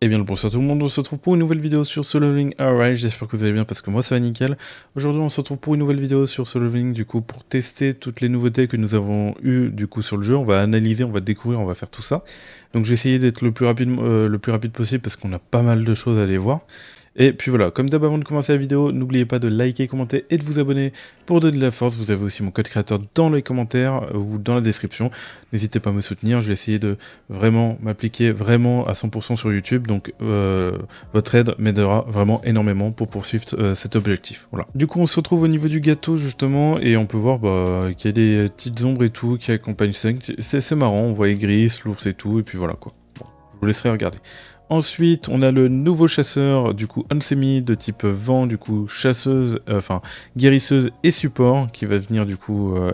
Eh bien le bonsoir tout le monde, on se retrouve pour une nouvelle vidéo sur Solo Leveling Alright, j'espère que vous allez bien parce que moi ça va nickel. Aujourd'hui on se retrouve pour une nouvelle vidéo sur Solo Leveling du coup pour tester toutes les nouveautés que nous avons eues du coup sur le jeu. On va analyser, on va découvrir, on va faire tout ça. Donc j'ai essayé d'être le plus rapide possible parce qu'on a pas mal de choses à aller voir. Et puis voilà, comme d'hab avant de commencer la vidéo, n'oubliez pas de liker, commenter et de vous abonner pour donner de la force. Vous avez aussi mon code créateur dans les commentaires ou dans la description. N'hésitez pas à me soutenir, je vais essayer de vraiment m'appliquer vraiment à 100% sur YouTube. Donc votre aide m'aidera vraiment énormément pour poursuivre cet objectif. Voilà. Du coup on se retrouve au niveau du gâteau justement et on peut voir qu'il y a des petites ombres et tout qui accompagnent ça. C'est marrant, on voit Gris, l'ours et tout et puis voilà quoi. Bon, je vous laisserai regarder. Ensuite, on a le nouveau chasseur, du coup, Ansemi, de type vent, du coup, chasseuse, enfin, guérisseuse et support, qui va venir, du coup, va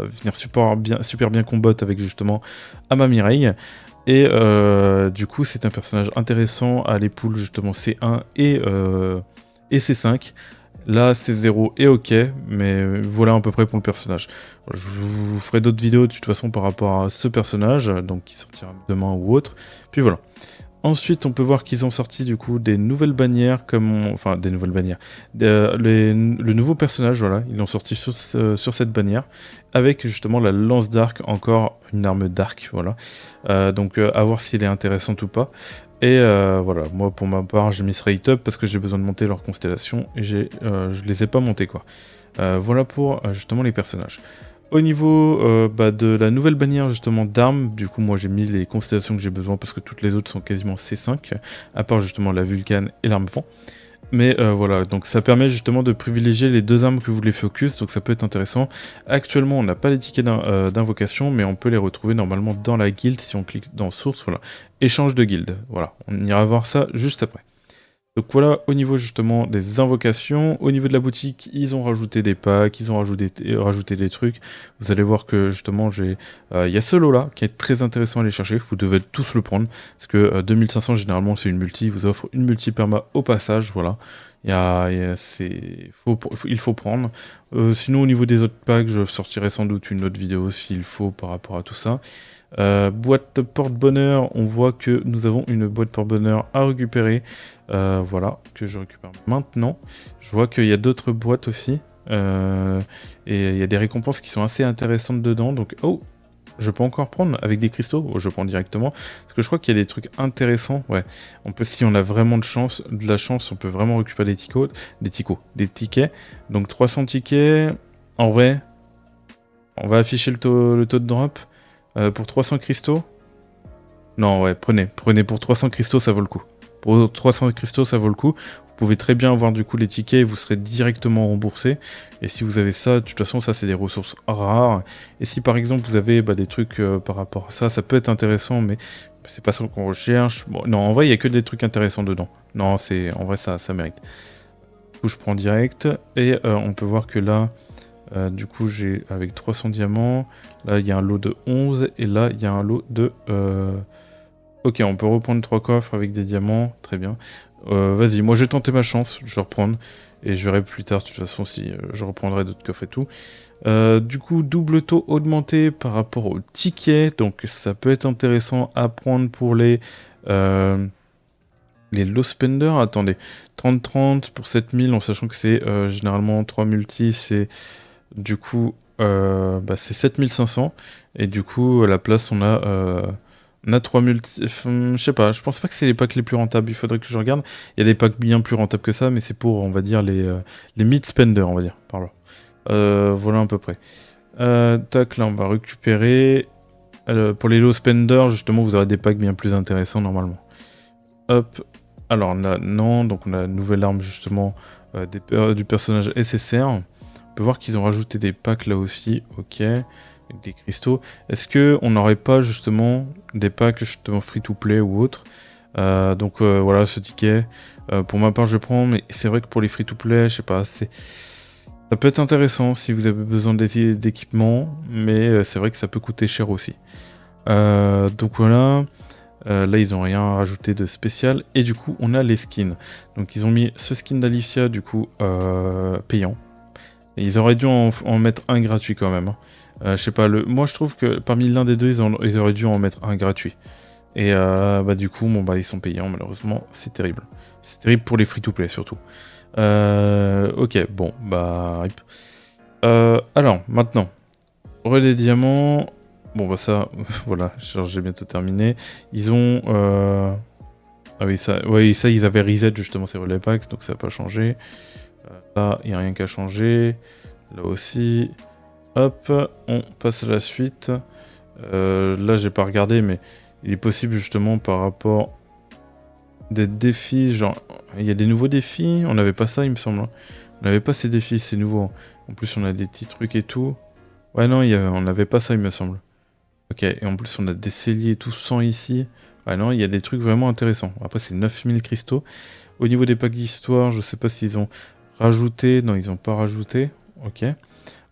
venir super bien combattre avec, justement, Ama Mireille. Et, du coup, c'est un personnage intéressant à l'époule, justement, C1 et C5. Là, C0 est ok, mais voilà à peu près pour le personnage. Je vous ferai d'autres vidéos, de toute façon, par rapport à ce personnage, donc qui sortira demain ou autre. Puis voilà. Ensuite, on peut voir qu'ils ont sorti du coup des nouvelles bannières, enfin des nouvelles bannières, le nouveau personnage, voilà, ils l'ont sorti sur cette bannière, avec justement la lance d'arc, encore une arme d'arc, voilà. Donc à voir s'il est intéressante ou pas. Et voilà, moi pour ma part, j'ai mis Straight Up parce que j'ai besoin de monter leur constellation et je les ai pas montés quoi. Voilà pour justement les personnages. Au niveau de la nouvelle bannière justement d'armes, du coup moi j'ai mis les constellations que j'ai besoin parce que toutes les autres sont quasiment C5, à part justement la Vulcane et l'arme vent. Mais voilà, donc ça permet justement de privilégier les deux armes que vous voulez focus, donc ça peut être intéressant. Actuellement on n'a pas les tickets d'invocation, mais on peut les retrouver normalement dans la guilde si on clique dans source, voilà. Échange de guilde, voilà, on ira voir ça juste après. Donc voilà, au niveau justement des invocations, au niveau de la boutique, ils ont rajouté des packs, ils ont rajouté des trucs. Vous allez voir que justement, il y a ce lot-là qui est très intéressant à aller chercher. Vous devez tous le prendre, parce que 2500, généralement, c'est une multi. Ils vous offrent une multi perma au passage, voilà. Il faut prendre. Sinon, au niveau des autres packs, je sortirai sans doute une autre vidéo s'il faut par rapport à tout ça. Boîte porte-bonheur, on voit que nous avons une boîte porte-bonheur à récupérer. Voilà, que je récupère maintenant. Je vois qu'il y a d'autres boîtes aussi. Et il y a des récompenses qui sont assez intéressantes dedans. Donc, oh, je peux encore prendre avec des cristaux. Oh, je prends directement. Parce que je crois qu'il y a des trucs intéressants. Ouais, on peut, si on a vraiment de la chance, on peut vraiment récupérer des tickets. Donc 300 tickets. En vrai, on va afficher le taux de drop. Pour 300 cristaux. Non, ouais, prenez pour 300 cristaux, ça vaut le coup. Pour 300 cristaux, ça vaut le coup. Vous pouvez très bien avoir du coup les tickets et vous serez directement remboursé. Et si vous avez ça, de toute façon, ça c'est des ressources rares. Et si par exemple vous avez des trucs par rapport à ça, ça peut être intéressant, mais c'est pas ça qu'on recherche. Bon, non, en vrai, il n'y a que des trucs intéressants dedans. Non, en vrai, ça mérite. Du coup, je prends direct. Et on peut voir que là, du coup, j'ai avec 300 diamants. Là, il y a un lot de 11. Et là, il y a un lot de... Ok, on peut reprendre 3 coffres avec des diamants. Très bien. Vas-y, moi, je vais tenter ma chance. Je vais reprendre. Et je verrai plus tard, de toute façon, si je reprendrai d'autres coffres et tout. Du coup, double taux augmenté par rapport au ticket. Donc, ça peut être intéressant à prendre pour les low spenders. Attendez, 30-30 pour 7000, en sachant que c'est généralement 3 multis, c'est... Du coup, c'est 7500. Et du coup, à la place, on a 3 multi... je sais pas, je pense pas que c'est les packs les plus rentables. Il faudrait que je regarde. Il y a des packs bien plus rentables que ça, mais c'est pour, on va dire, les mid-spenders, on va dire, par là. Voilà à peu près. Tac, là, on va récupérer. Pour les low spenders, justement, vous aurez des packs bien plus intéressants, normalement. Hop. Alors, on a... Non, donc on a une nouvelle arme, justement, du personnage SSR. On peut voir qu'ils ont rajouté des packs là aussi, ok, avec des cristaux. Est-ce qu'on n'aurait pas justement des packs justement free-to-play ou autre? Donc voilà ce ticket. Pour ma part je prends, mais c'est vrai que pour les free-to-play, je sais pas, ça peut être intéressant si vous avez besoin d'équipement, mais c'est vrai que ça peut coûter cher aussi. Donc voilà. Là, ils n'ont rien rajouté de spécial. Et du coup, on a les skins. Donc, ils ont mis ce skin d'Alicia, du coup, payant. Et ils auraient dû en mettre un gratuit quand même. Je sais pas, moi je trouve que parmi l'un des deux, ils auraient dû en mettre un gratuit. Et bah du coup, bon bah ils sont payants, malheureusement, c'est terrible. C'est terrible pour les free-to-play surtout. Ok, bon, bah rip. Alors, maintenant, relais diamants. Bon bah ça, voilà, j'ai bientôt terminé. Ils ont... Ah oui, ça, ouais, ça, ils avaient reset justement ces relais packs, donc ça n'a pas changé. Là, il n'y a rien qu'à changer. Là aussi. Hop, on passe à la suite. Là, j'ai pas regardé, mais il est possible justement par rapport des défis, genre, il y a des nouveaux défis. On n'avait pas ça, il me semble. Hein. On n'avait pas ces défis, c'est nouveau. En plus, on a des petits trucs et tout. Ouais, non, on n'avait pas ça, il me semble. Ok, et en plus, on a des celliers et tout sans ici. Ouais, non, il y a des trucs vraiment intéressants. Après, c'est 9000 cristaux. Au niveau des packs d'histoire, je sais pas s'ils ont rajouté. Non, ils n'ont pas rajouté. Ok.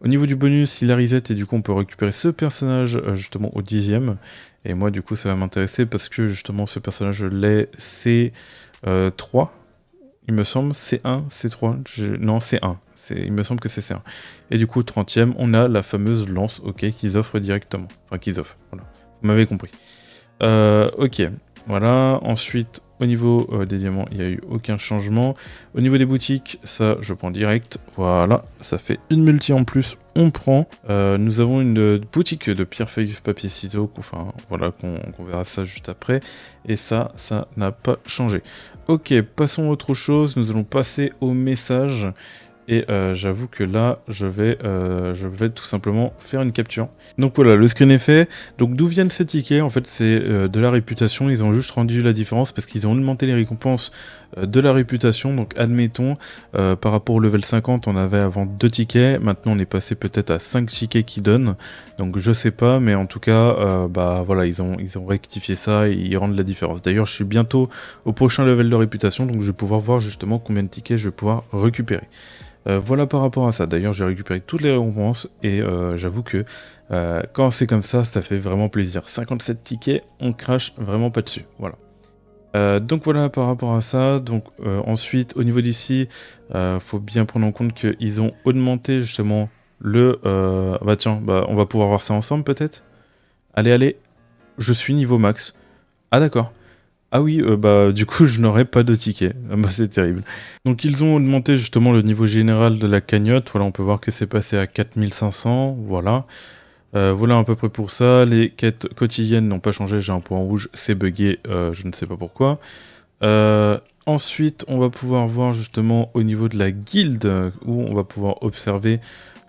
Au niveau du bonus, il a reset et du coup, on peut récupérer ce personnage justement au 10e. Et moi, du coup, ça va m'intéresser parce que justement, ce personnage, je l'ai C3, il me semble. C1, C3. Non, C1. Il me semble que c'est C1. Et du coup, 30e, on a la fameuse lance, ok, qu'ils offrent directement. Enfin, qu'ils offrent, voilà. Vous m'avez compris. Ok, voilà. Ensuite, au niveau des diamants, il n'y a eu aucun changement. Au niveau des boutiques, ça, je prends direct. Voilà, ça fait une multi en plus, on prend. Nous avons une boutique de pierre, feuille, papier, ciseaux. Enfin, voilà, qu'on verra ça juste après. Et ça n'a pas changé. Ok, passons à autre chose. Nous allons passer au message. Et j'avoue que là, je vais tout simplement faire une capture. Donc voilà, le screen est fait. Donc d'où viennent ces tickets? En fait, c'est de la réputation. Ils ont juste rendu la différence parce qu'ils ont augmenté les récompenses de la réputation. Donc admettons, par rapport au level 50, on avait avant 2 tickets. Maintenant, on est passé peut-être à 5 tickets qui donnent. Donc je sais pas, mais en tout cas, bah voilà, ils ont rectifié ça et ils rendent la différence. D'ailleurs, je suis bientôt au prochain level de réputation, donc je vais pouvoir voir justement combien de tickets je vais pouvoir récupérer. Voilà par rapport à ça. D'ailleurs, j'ai récupéré toutes les récompenses et j'avoue que quand c'est comme ça fait vraiment plaisir. 57 tickets, on crache vraiment pas dessus. Voilà. Donc voilà par rapport à ça. Donc ensuite, au niveau d'ici, faut bien prendre en compte qu'ils ont augmenté justement le... Bah tiens, bah, on va pouvoir voir ça ensemble peut-être. Allez, allez, je suis niveau max. Ah d'accord. Ah oui, bah du coup je n'aurai pas de ticket. Ah bah c'est terrible. Donc ils ont augmenté justement le niveau général de la cagnotte. Voilà, on peut voir que c'est passé à 4500. Voilà. Voilà à peu près pour ça. Les quêtes quotidiennes n'ont pas changé. J'ai un point rouge, c'est buggé, je ne sais pas pourquoi. Ensuite, on va pouvoir voir justement au niveau de la guilde où on va pouvoir observer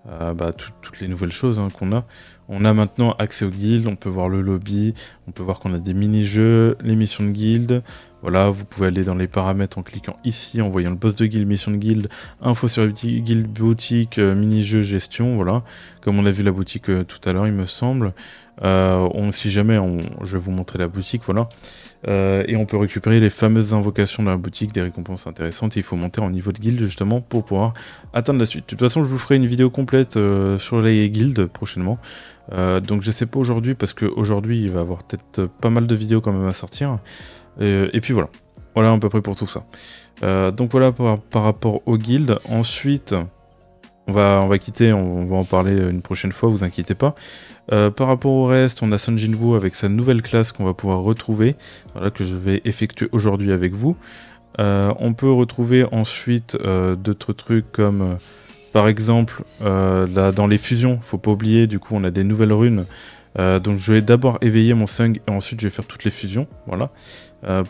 bah, toutes les nouvelles choses hein, qu'on a. On a maintenant accès aux guildes, on peut voir le lobby, on peut voir qu'on a des mini-jeux, les missions de guilde. Voilà, vous pouvez aller dans les paramètres en cliquant ici, en voyant le boss de guilde, mission de guilde, info sur la guilde boutique, mini-jeux, gestion, voilà. Comme on a vu la boutique tout à l'heure, il me semble. Si jamais, je vais vous montrer la boutique, voilà. Et on peut récupérer les fameuses invocations de la boutique, des récompenses intéressantes. Et il faut monter en niveau de guilde justement pour pouvoir atteindre la suite. De toute façon, je vous ferai une vidéo complète sur les guildes prochainement. Donc je sais pas aujourd'hui parce qu'aujourd'hui il va y avoir peut-être pas mal de vidéos quand même à sortir. Et puis voilà. Voilà à peu près pour tout ça. Donc voilà par rapport aux guildes. Ensuite, on va quitter, on va en parler une prochaine fois, vous inquiétez pas. Par rapport au reste, on a Sun Jinwoo avec sa nouvelle classe qu'on va pouvoir retrouver, voilà, que je vais effectuer aujourd'hui avec vous. On peut retrouver ensuite d'autres trucs comme, par exemple, là, dans les fusions, faut pas oublier, du coup on a des nouvelles runes. Donc je vais d'abord éveiller mon Sung et ensuite je vais faire toutes les fusions, voilà.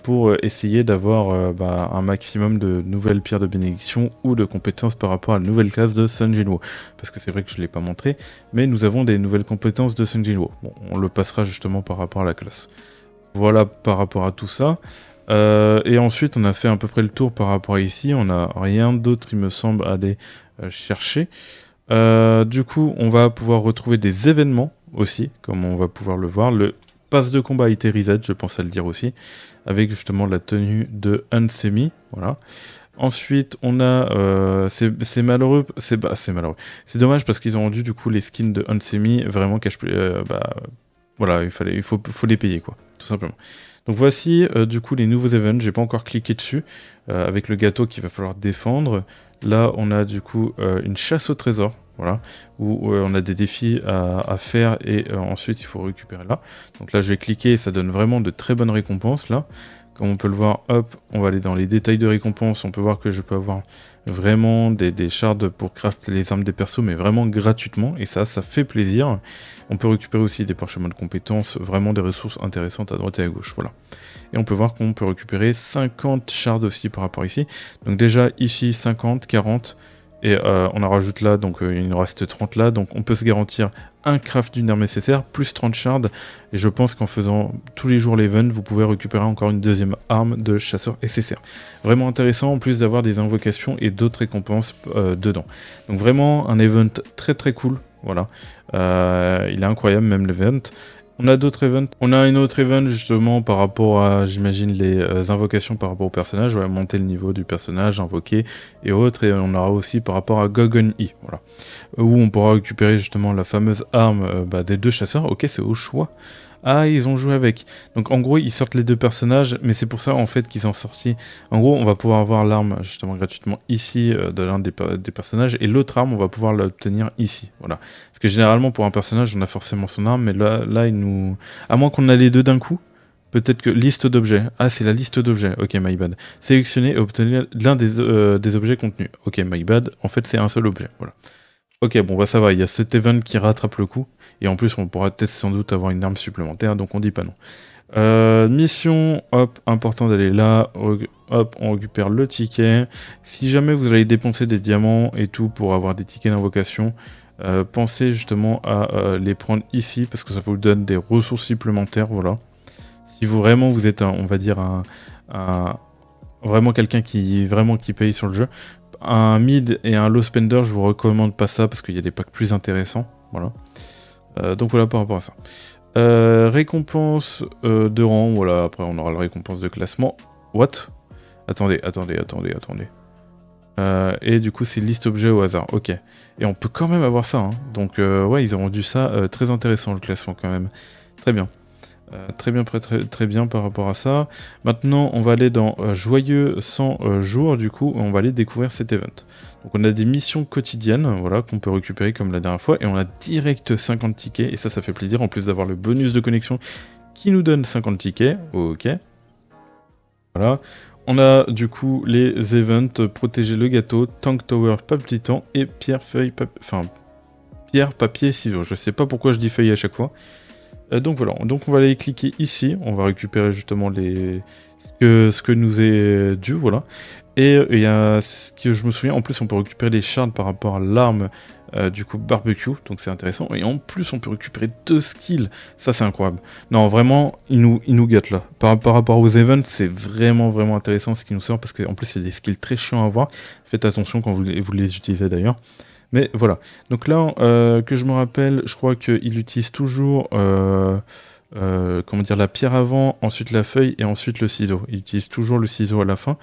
Pour essayer d'avoir bah, un maximum de nouvelles pierres de bénédiction ou de compétences par rapport à la nouvelle classe de Sun Jinwoo. Parce que c'est vrai que je ne l'ai pas montré, mais nous avons des nouvelles compétences de Sun Jinwoo. Bon, on le passera justement par rapport à la classe. Voilà par rapport à tout ça. Et ensuite, on a fait à peu près le tour par rapport à ici. On n'a rien d'autre, il me semble, à aller chercher. Du coup, on va pouvoir retrouver des événements aussi, comme on va pouvoir le voir. Le pass de combat a été reset, je pense à le dire aussi, avec justement la tenue de Unsemi, voilà. Ensuite, on a, c'est malheureux, c'est malheureux. C'est dommage parce qu'ils ont rendu du coup les skins de Unsemi vraiment bah, voilà, il faut les payer quoi, tout simplement. Donc voici du coup les nouveaux events, j'ai pas encore cliqué dessus, avec le gâteau qu'il va falloir défendre. Là, on a du coup une chasse au trésor. voilà, où on a des défis à faire et ensuite il faut récupérer là. Donc là je vais cliquer et ça donne vraiment de très bonnes récompenses là. Comme on peut le voir, hop, on va aller dans les détails de récompenses, on peut voir que je peux avoir vraiment des shards pour craft les armes des persos, mais vraiment gratuitement, et ça fait plaisir. On peut récupérer aussi des parchemins de compétences, vraiment des ressources intéressantes à droite et à gauche, voilà. Et on peut voir qu'on peut récupérer 50 shards aussi par rapport ici. Donc déjà ici 50, 40, et on en rajoute là, donc il nous reste 30 là, donc on peut se garantir un craft d'une arme nécessaire, plus 30 shards, et je pense qu'en faisant tous les jours l'event, vous pouvez récupérer encore une deuxième arme de chasseur SSR. Vraiment intéressant, en plus d'avoir des invocations et d'autres récompenses dedans. Donc vraiment un event très très cool, voilà. Il est incroyable même l'event. On a d'autres events. On a une autre event justement par rapport à, j'imagine, les invocations par rapport au personnage. On va monter le niveau du personnage, invoquer et autres. Et on aura aussi par rapport à Gogon E, voilà. Où on pourra récupérer justement la fameuse arme des deux chasseurs. Ok, c'est au choix. Ah, ils ont joué avec. Donc en gros, ils sortent les deux personnages, mais c'est pour ça en fait qu'ils ont sorti. En gros, on va pouvoir avoir l'arme justement gratuitement ici de l'un des personnages, et l'autre arme, on va pouvoir l'obtenir ici. Voilà. Parce que généralement, pour un personnage, on a forcément son arme, mais là il nous. À moins qu'on a les deux d'un coup. Peut-être que liste d'objets. Ah, c'est la liste d'objets. Ok, my bad. Sélectionner et obtenir l'un des objets contenus. Ok, my bad. En fait, c'est un seul objet. Voilà. Ok, bon, bah ça va. Il y a cet event qui rattrape le coup. Et en plus, on pourra peut-être sans doute avoir une arme supplémentaire, donc on dit pas non. Mission, hop, important d'aller là. Hop, on récupère le ticket. Si jamais vous allez dépenser des diamants et tout pour avoir des tickets d'invocation, pensez justement à les prendre ici parce que ça vous donne des ressources supplémentaires, voilà. Si vous vraiment vous êtes, on va dire, vraiment quelqu'un qui paye sur le jeu, un mid et un low spender, je vous recommande pas ça parce qu'il y a des packs plus intéressants, voilà. Donc voilà par rapport à ça. Récompense de rang, voilà, après on aura la récompense de classement. What? Attendez. Et du coup c'est liste objet au hasard, ok. Et on peut quand même avoir ça, hein. Donc ouais, ils ont rendu ça très intéressant le classement quand même. Très bien. Très bien par rapport à ça. Maintenant, on va aller dans Joyeux 100 jours, du coup, on va aller découvrir cet event. Donc on a des missions quotidiennes, voilà, qu'on peut récupérer comme la dernière fois, et on a direct 50 tickets, et ça fait plaisir, en plus d'avoir le bonus de connexion qui nous donne 50 tickets, ok. Voilà. On a du coup les events, protéger le gâteau, Tank Tower palpitant, et pierre, feuille, pierre, papier, ciseaux. Je sais pas pourquoi je dis feuille à chaque fois. Donc voilà, donc on va aller cliquer ici, on va récupérer justement ce que nous est dû, voilà. Et il y a ce que je me souviens, en plus on peut récupérer les shards par rapport à l'arme du coup barbecue, donc c'est intéressant. Et en plus on peut récupérer 2 skills, ça c'est incroyable. Non vraiment, il nous gâte là. Par rapport aux events, c'est vraiment intéressant ce qui nous sort, parce qu'en plus c'est des skills très chiants à voir. Faites attention quand vous les utilisez d'ailleurs. Mais voilà, donc là, que je me rappelle, je crois qu'il utilise toujours comment dire, la pierre avant, ensuite la feuille et ensuite le ciseau. Il utilise toujours le ciseau à la fin.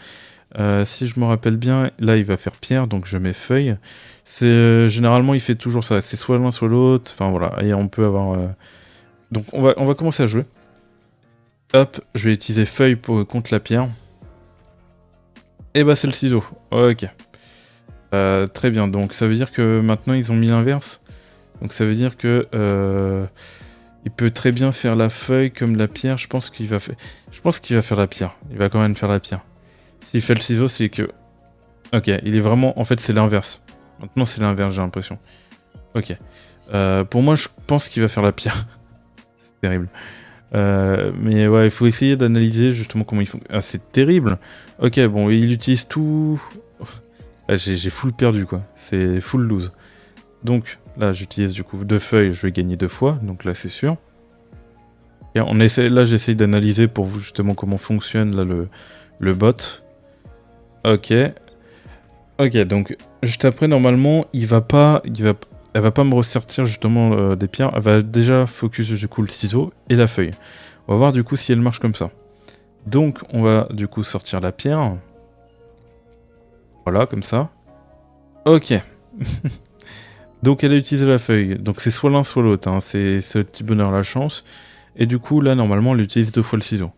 Si je me rappelle bien, là il va faire pierre, donc je mets feuille. Généralement il fait toujours ça, c'est soit l'un soit l'autre, enfin voilà, et on peut avoir... Donc on va commencer à jouer. Hop, je vais utiliser feuille contre la pierre. Et bah c'est le ciseau, ok. Très bien, donc ça veut dire que maintenant ils ont mis l'inverse. Donc ça veut dire que il peut très bien faire la feuille comme la pierre. Je pense qu'il va faire la pierre. Il va quand même faire la pierre. S'il fait le ciseau, c'est que... Ok, il est vraiment... En fait, c'est l'inverse. Maintenant, c'est l'inverse, j'ai l'impression. Ok. Pour moi, je pense qu'il va faire la pierre. C'est terrible. Mais ouais, il faut essayer d'analyser justement comment ils font. Ah, c'est terrible. Ok, bon, il utilise tout... Ah, j'ai full perdu, quoi. C'est full lose. Donc, là, j'utilise du coup 2 feuilles, je vais gagner 2 fois. Donc là, c'est sûr. Et là, j'essaye d'analyser pour vous justement comment fonctionne là, le bot. Ok. Ok, donc juste après, normalement, elle va pas me ressortir justement des pierres. Elle va déjà focus du coup le ciseau et la feuille. On va voir du coup si elle marche comme ça. Donc, on va du coup sortir la pierre. Voilà, comme ça. Ok. Donc, elle a utilisé la feuille. Donc, c'est soit l'un, soit l'autre. Hein. C'est le petit bonheur, la chance. Et du coup, là, normalement, elle utilise 2 fois le ciseau.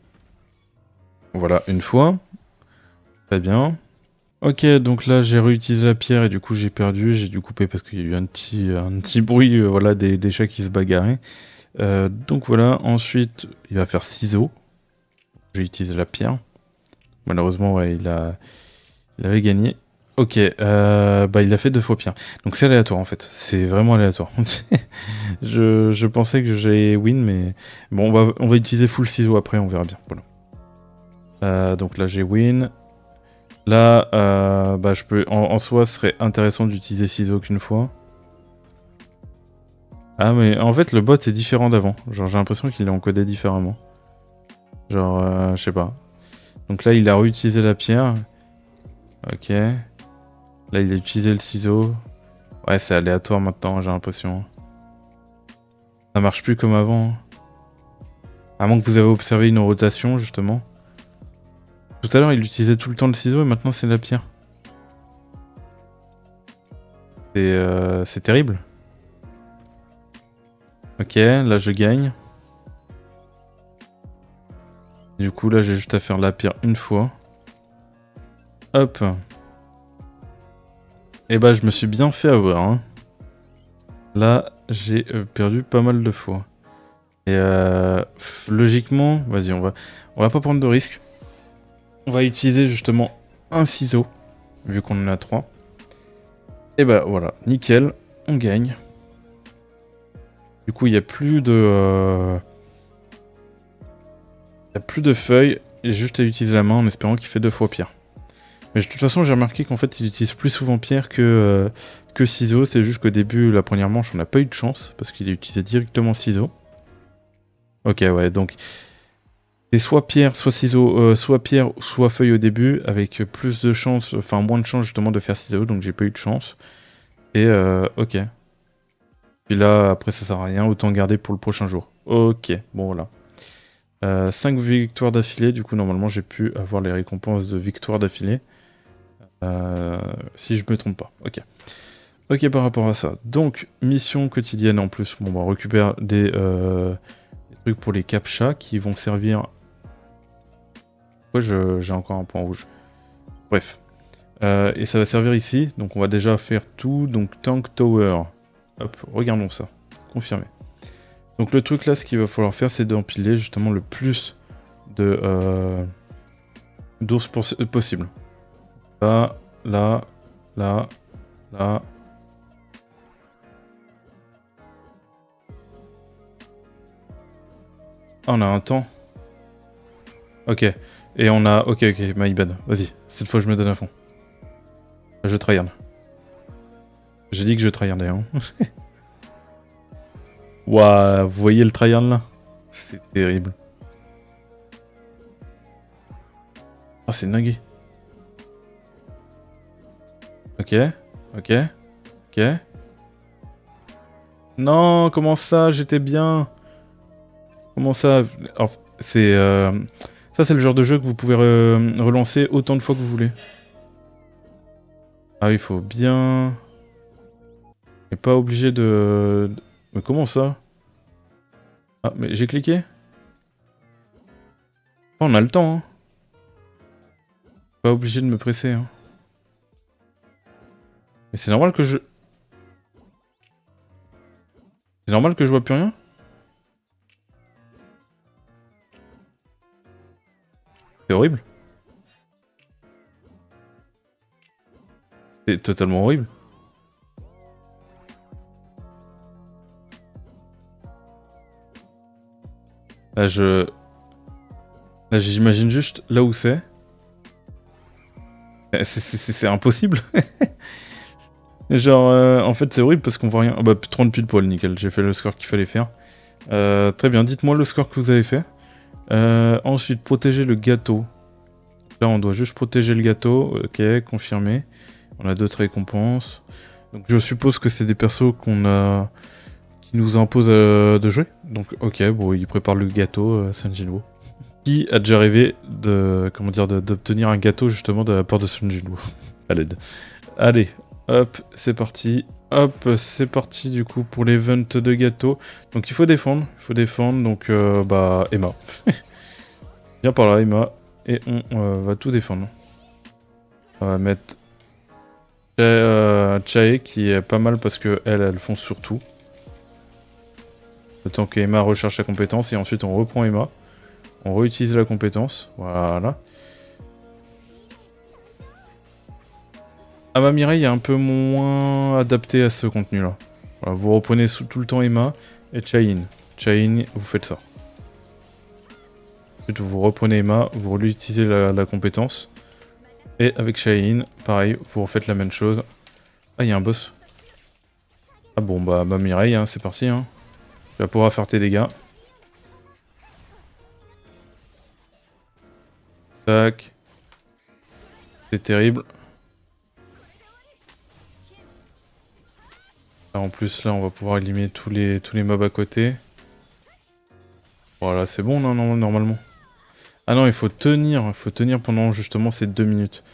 Voilà, une fois. Très bien. Ok, donc là j'ai réutilisé la pierre et du coup j'ai perdu, j'ai dû couper parce qu'il y a eu un petit bruit, voilà, des chats qui se bagarraient. Donc voilà, ensuite il va faire ciseaux. J'ai utilisé la pierre. Malheureusement, ouais, il avait gagné. Ok, bah il a fait 2 fois pierre. Donc c'est aléatoire en fait, c'est vraiment aléatoire. je pensais que j'allais win, mais bon, on va utiliser full ciseaux après, on verra bien. Voilà. Donc là j'ai win. Là, bah je peux, en soi, ce serait intéressant d'utiliser ciseaux qu'une fois. Ah mais en fait le bot est différent d'avant. Genre j'ai l'impression qu'il est encodé différemment. Genre, je sais pas. Donc là il a réutilisé la pierre. Ok. Là il a utilisé le ciseau. Ouais, c'est aléatoire maintenant, j'ai l'impression. Ça marche plus comme avant. À moins que vous avez observé une rotation, justement. Tout à l'heure, il utilisait tout le temps le ciseau et maintenant c'est la pierre. C'est terrible. Ok, là je gagne. Du coup, là j'ai juste à faire la pierre une fois. Hop. Et bah, je me suis bien fait avoir. Hein. Là, j'ai perdu pas mal de fois. Et logiquement, vas-y, on va pas prendre de risques. On va utiliser justement un ciseau, vu qu'on en a 3. Et bah voilà, nickel, on gagne. Du coup, il n'y a plus de... Il n'y a plus de feuilles, il y a juste à utiliser la main en espérant qu'il fait 2 fois pierre. Mais de toute façon, j'ai remarqué qu'en fait, il utilise plus souvent pierre que ciseaux. C'est juste qu'au début, la première manche, on n'a pas eu de chance, parce qu'il a utilisé directement ciseaux. Ok, ouais, donc... C'est soit pierre, soit ciseaux, soit pierre, soit feuille au début, avec plus de chance, enfin moins de chance justement de faire ciseaux, donc j'ai pas eu de chance. Et ok. Puis là, après ça sert à rien, autant garder pour le prochain jour. Ok, bon voilà. 5 victoires d'affilée, du coup normalement j'ai pu avoir les récompenses de victoires d'affilée. Si je me trompe pas, ok. Ok par rapport à ça. Donc, mission quotidienne en plus, bon bah on récupère des trucs pour les captcha qui vont servir... Pourquoi j'ai encore un point rouge? Bref. Et ça va servir ici, donc on va déjà faire tout, donc Tank Tower. Hop, regardons ça, confirmé. Donc le truc là, ce qu'il va falloir faire, c'est d'empiler justement le plus de d'ours possible. Là, là, là, là. Ah, on a un temps. Ok. Et on a... Ok, my bad. Vas-y, cette fois je me donne à fond. Je tryhard. J'ai dit que je tryhardais, hein. Waouh, vous voyez le tryhard là? C'est terrible. Ah, c'est dingue. Ok, ok, ok. Non, comment ça? J'étais bien. Comment ça? C'est... Ça, c'est le genre de jeu que vous pouvez relancer autant de fois que vous voulez. Ah, il faut bien... On n'est pas obligé de... Mais comment ça? Ah, mais j'ai cliqué? Oh, on a le temps, hein. Pas obligé de me presser, hein. Mais c'est normal que je... C'est normal que je vois plus rien? C'est horrible. C'est totalement horrible. Là, Là, j'imagine juste là où c'est. C'est impossible. Genre, en fait, c'est horrible parce qu'on voit rien. Ah bah, 30 pile poil, nickel. J'ai fait le score qu'il fallait faire. Très bien, dites-moi le score que vous avez fait. Ensuite, protéger le gâteau. Là, on doit juste protéger le gâteau. Ok, confirmé. On a d'autres récompenses. Donc, je suppose que c'est des persos qui nous imposent de jouer. Donc, ok, bon, il prépare le gâteau, Sanjinwo. Qui a déjà rêvé d'obtenir un gâteau justement de la part de Sanjinwo à l'aide. Allez, hop, c'est parti. Hop, c'est parti du coup pour l'event de gâteau. Donc il faut défendre, donc bah Emma. Viens par là Emma, et on va tout défendre. On va mettre Chae qui est pas mal parce que elle fonce sur tout. Le temps que Emma recherche sa compétence et ensuite on reprend Emma. On réutilise la compétence. Voilà. Ama Mireille est un peu moins adapté à ce contenu-là. Voilà, vous reprenez tout le temps Emma et Chain. Chain, vous faites ça. Ensuite, vous reprenez Emma, vous réutilisez la compétence. Et avec Chain, pareil, vous refaites la même chose. Ah, il y a un boss. Ah bon, bah Mireille, hein, c'est parti. Hein. Tu vas pouvoir faire tes dégâts. Tac. C'est terrible. Là, en plus, là, on va pouvoir éliminer tous les mobs à côté. Voilà, c'est bon, non, normalement. Ah non, il faut tenir pendant justement ces 2 minutes.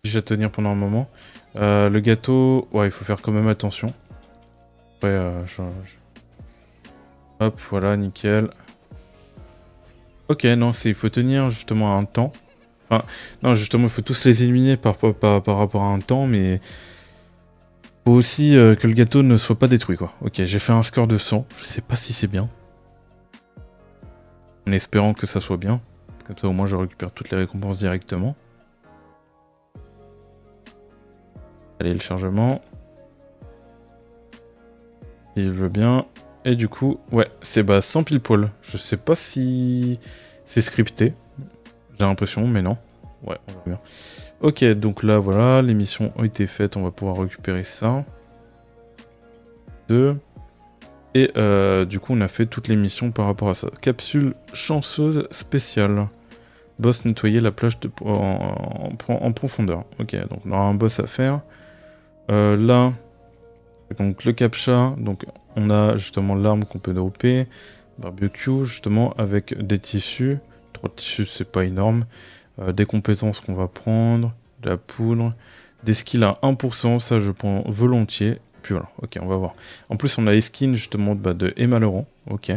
Déjà tenir pendant un moment. Le gâteau, ouais, il faut faire quand même attention. Ouais, hop, voilà, nickel. Ok, non, il faut tenir justement à un temps. Enfin, non, justement, il faut tous les éliminer par rapport à un temps, mais... Faut aussi que le gâteau ne soit pas détruit, quoi. Ok, j'ai fait un score de 100. Je sais pas si c'est bien. En espérant que ça soit bien. Comme ça, au moins, je récupère toutes les récompenses directement. Allez, le chargement. Il veut bien. Et du coup, ouais, c'est 100 pile poil. Je sais pas si c'est scripté. J'ai l'impression, mais non. Ouais, on verra bien. Ok, donc là, voilà, les missions ont été faites. On va pouvoir récupérer ça. 2. Et du coup, on a fait toutes les missions par rapport à ça. Capsule chanceuse spéciale. Boss nettoyer la plage en profondeur. Ok, donc on aura un boss à faire. Là, donc le captcha. Donc on a justement l'arme qu'on peut dropper. Barbecue, justement, avec des tissus. 3 tissus, c'est pas énorme. Des compétences qu'on va prendre. De la poudre. Des skills à 1%, ça je prends volontiers. Puis voilà, ok, on va voir. En plus, on a les skins justement de Emma Laurent, ok.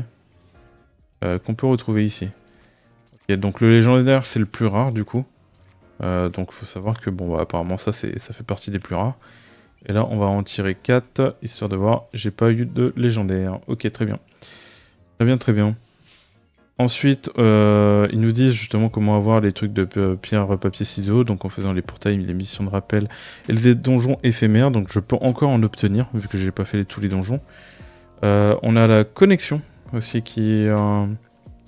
Qu'on peut retrouver ici. Okay, donc le légendaire, c'est le plus rare du coup. Donc faut savoir que bon, bah, apparemment ça fait partie des plus rares. Et là, on va en tirer 4, histoire de voir. J'ai pas eu de légendaire. Ok, très bien. Très bien, très bien. Ensuite, ils nous disent justement comment avoir les trucs de pierre, papier, ciseaux, donc en faisant les portails, les missions de rappel et les donjons éphémères, donc je peux encore en obtenir, vu que j'ai pas fait tous les donjons. On a la connexion aussi qui est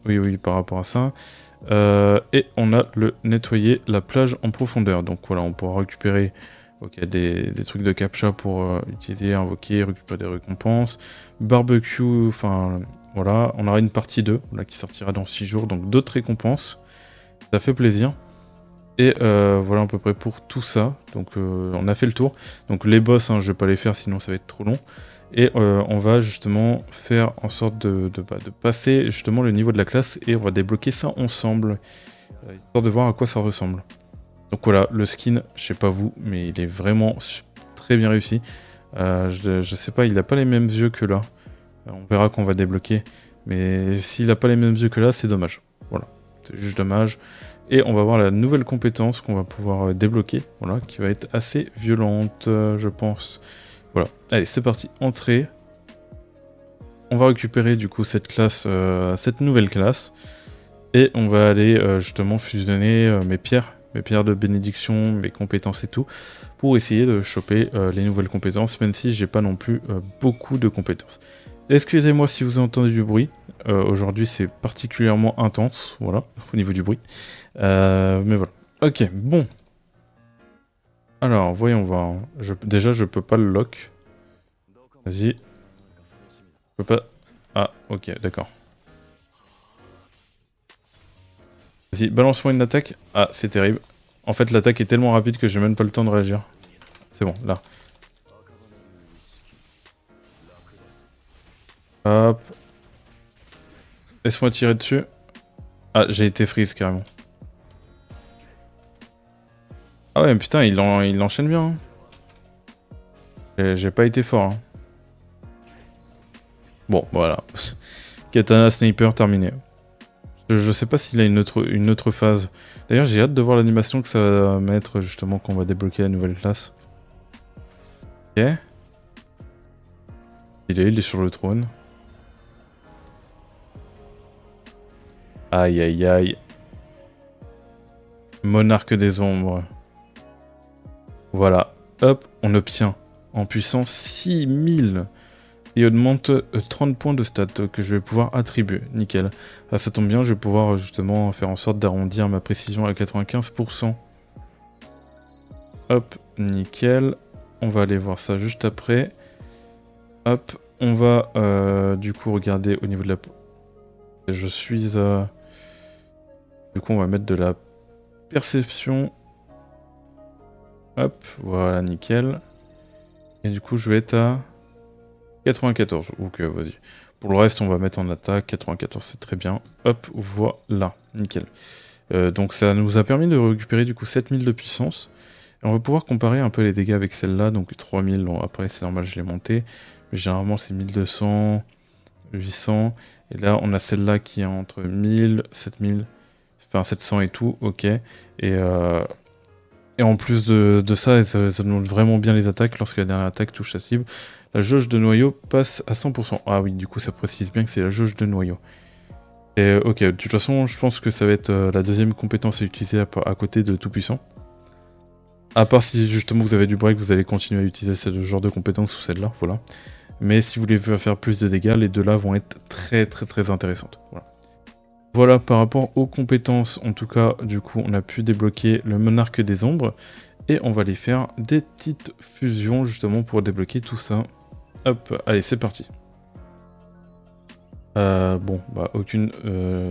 oui, par rapport à ça. Et on a le nettoyer la plage en profondeur, donc voilà, on pourra récupérer des trucs de captcha pour utiliser, invoquer, récupérer des récompenses. Barbecue, enfin... Voilà, on aura une partie 2 là, qui sortira dans 6 jours, donc d'autres récompenses. Ça fait plaisir. Et voilà à peu près pour tout ça. Donc on a fait le tour. Donc les boss, hein, je vais pas les faire sinon ça va être trop long. Et on va justement faire en sorte de passer justement le niveau de la classe et on va débloquer ça ensemble. Histoire de voir à quoi ça ressemble. Donc voilà, le skin, je sais pas vous, mais il est vraiment très bien réussi. Je sais pas, il a pas les mêmes yeux que là. On verra qu'on va débloquer. Mais s'il n'a pas les mêmes yeux que là, c'est dommage. Voilà, c'est juste dommage. Et on va voir la nouvelle compétence qu'on va pouvoir débloquer. Voilà, qui va être assez violente, je pense. Voilà, allez, c'est parti. Entrée. On va récupérer du coup cette classe, cette nouvelle classe. Et on va aller justement fusionner mes pierres de bénédiction, mes compétences et tout, pour essayer de choper les nouvelles compétences, même si j'ai pas non plus beaucoup de compétences. Excusez-moi si vous entendez du bruit. Aujourd'hui, c'est particulièrement intense, voilà, au niveau du bruit. Mais voilà. Ok, bon. Alors, voyons voir. Déjà, je peux pas le lock. Vas-y. Je peux pas... Ah, ok, d'accord. Vas-y, balance-moi une attaque. Ah, c'est terrible. En fait, l'attaque est tellement rapide que j'ai même pas le temps de réagir. C'est bon, là. Hop. Laisse-moi tirer dessus. Ah, j'ai été freeze carrément. Ah ouais, mais putain, il enchaîne bien. Hein. J'ai pas été fort. Hein. Bon, voilà. Katana Sniper terminé. Je sais pas s'il a une autre phase. D'ailleurs, j'ai hâte de voir l'animation que ça va mettre justement quand on va débloquer la nouvelle classe. Il est sur le trône. Aïe aïe aïe. Monarque des ombres. Voilà. Hop, on obtient en puissance 6000. Et augmente 30 points de stats que je vais pouvoir attribuer. Nickel. Ah, ça tombe bien, je vais pouvoir justement faire en sorte d'arrondir ma précision à 95%. Hop, nickel. On va aller voir ça juste après. Hop, on va du coup regarder au niveau de la... Je suis à... Du coup, on va mettre de la perception. Hop, voilà, nickel. Et du coup, je vais être à 94. Ok, vas-y. Pour le reste, on va mettre en attaque. 94, c'est très bien. Hop, voilà, nickel. Donc ça nous a permis de récupérer du coup 7000 de puissance. Et on va pouvoir comparer un peu les dégâts avec celle-là. Donc 3000, bon, après c'est normal, je l'ai monté. Mais généralement c'est 1200, 800. Et là, on a celle-là qui est entre 1000, 7000, enfin 700 et tout, ok. Et en plus de ça, ça demande vraiment bien les attaques lorsque la dernière attaque touche sa cible. La jauge de noyau passe à 100%. Ah oui, du coup ça précise bien que c'est la jauge de noyau. Et ok, de toute façon, je pense que ça va être la deuxième compétence à utiliser à côté de Tout-Puissant. À part si justement vous avez du break, vous allez continuer à utiliser ce genre de compétence ou celle-là, voilà. Mais si vous voulez faire plus de dégâts, les deux là vont être très intéressantes. Voilà, par rapport aux compétences, en tout cas, du coup, on a pu débloquer le monarque des ombres. Et on va aller faire des petites fusions, justement, pour débloquer tout ça. Hop, allez, c'est parti. Bon, bah, aucune,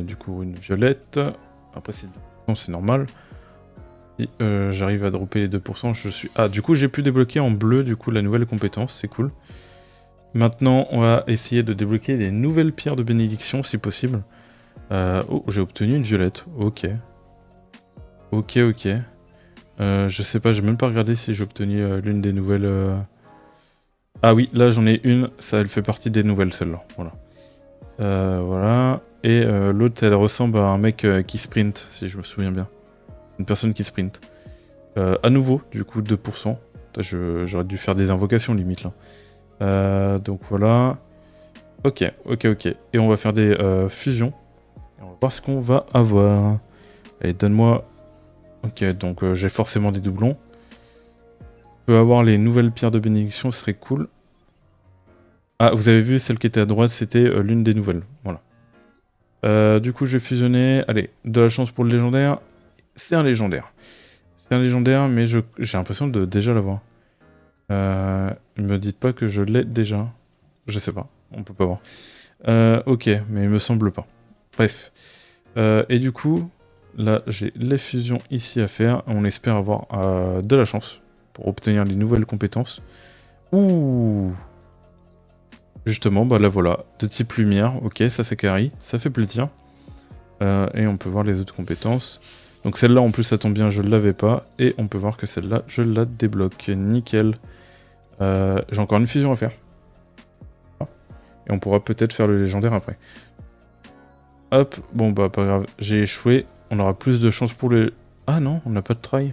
du coup, une violette. Après, c'est normal. Et j'arrive à dropper les 2%, je suis... Ah, du coup, j'ai pu débloquer en bleu, du coup, la nouvelle compétence, c'est cool. Maintenant, on va essayer de débloquer des nouvelles pierres de bénédiction, si possible. Oh, j'ai obtenu une violette. Ok. Ok. Je sais pas, j'ai même pas regardé si j'ai obtenu l'une des nouvelles... Ah oui, là j'en ai une. Ça, elle fait partie des nouvelles, celle-là. Voilà. Voilà. Et l'autre, elle ressemble à un mec qui sprint, si je me souviens bien. Une personne qui sprint. À nouveau, du coup, 2%. J'aurais dû faire des invocations, limite, là. Donc voilà. Ok. Et on va faire des fusions. Et on va voir ce qu'on va avoir. Allez, donne-moi... Ok, donc j'ai forcément des doublons. Je peux avoir les nouvelles pierres de bénédiction, ce serait cool. Ah, vous avez vu, celle qui était à droite, c'était l'une des nouvelles. Voilà. Du coup, je vais fusionner. Allez, de la chance pour le légendaire. C'est un légendaire. C'est un légendaire, mais j'ai l'impression de déjà l'avoir. Ne me dites pas que je l'ai déjà. Je sais pas, on peut pas voir. Ok, mais il me semble pas. Bref. Et du coup, là, j'ai les fusions ici à faire. On espère avoir de la chance pour obtenir les nouvelles compétences. Ouh! Justement, bah là voilà, de type lumière. Ok, ça c'est carré, ça fait plaisir. Et on peut voir les autres compétences. Donc celle-là, en plus, ça tombe bien, je ne l'avais pas. Et on peut voir que celle-là, je la débloque. Nickel. J'ai encore une fusion à faire. Et on pourra peut-être faire le légendaire après. Hop, bon bah pas grave, j'ai échoué. On aura plus de chance pour le... Ah non, on n'a pas de try.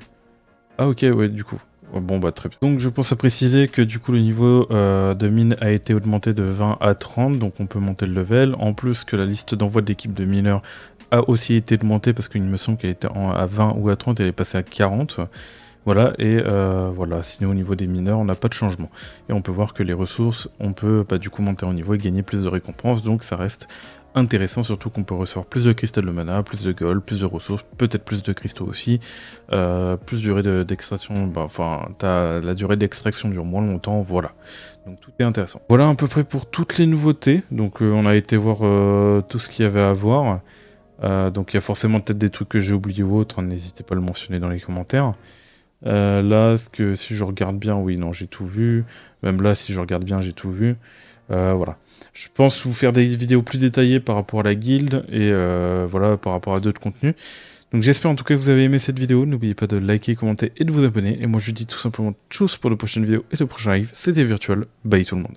Ah ok, ouais, du coup. Bon bah très bien. Donc je pense à préciser que du coup le niveau de mine a été augmenté de 20 à 30, donc on peut monter le level. En plus que la liste d'envoi d'équipe de mineurs a aussi été augmentée parce qu'il me semble qu'elle était à 20 ou à 30, elle est passée à 40. Voilà, et voilà, sinon au niveau des mineurs, on n'a pas de changement. Et on peut voir que les ressources, on peut du coup monter en niveau et gagner plus de récompenses, donc ça reste intéressant, surtout qu'on peut recevoir plus de cristal de mana, plus de gold, plus de ressources, peut-être plus de cristaux aussi, plus durée d'extraction, enfin, la durée d'extraction dure moins longtemps, voilà. Donc tout est intéressant. Voilà à peu près pour toutes les nouveautés, donc on a été voir tout ce qu'il y avait à voir. Donc il y a forcément peut-être des trucs que j'ai oubliés ou autres, n'hésitez pas à le mentionner dans les commentaires. Là, si je regarde bien, oui, non, j'ai tout vu. Même là, si je regarde bien, j'ai tout vu. Voilà. Je pense vous faire des vidéos plus détaillées par rapport à la guilde et voilà, par rapport à d'autres contenus. Donc j'espère en tout cas que vous avez aimé cette vidéo. N'oubliez pas de liker, commenter et de vous abonner. Et moi, je dis tout simplement tchuss pour la prochaine vidéo et le prochain live. C'était Virtual. Bye tout le monde.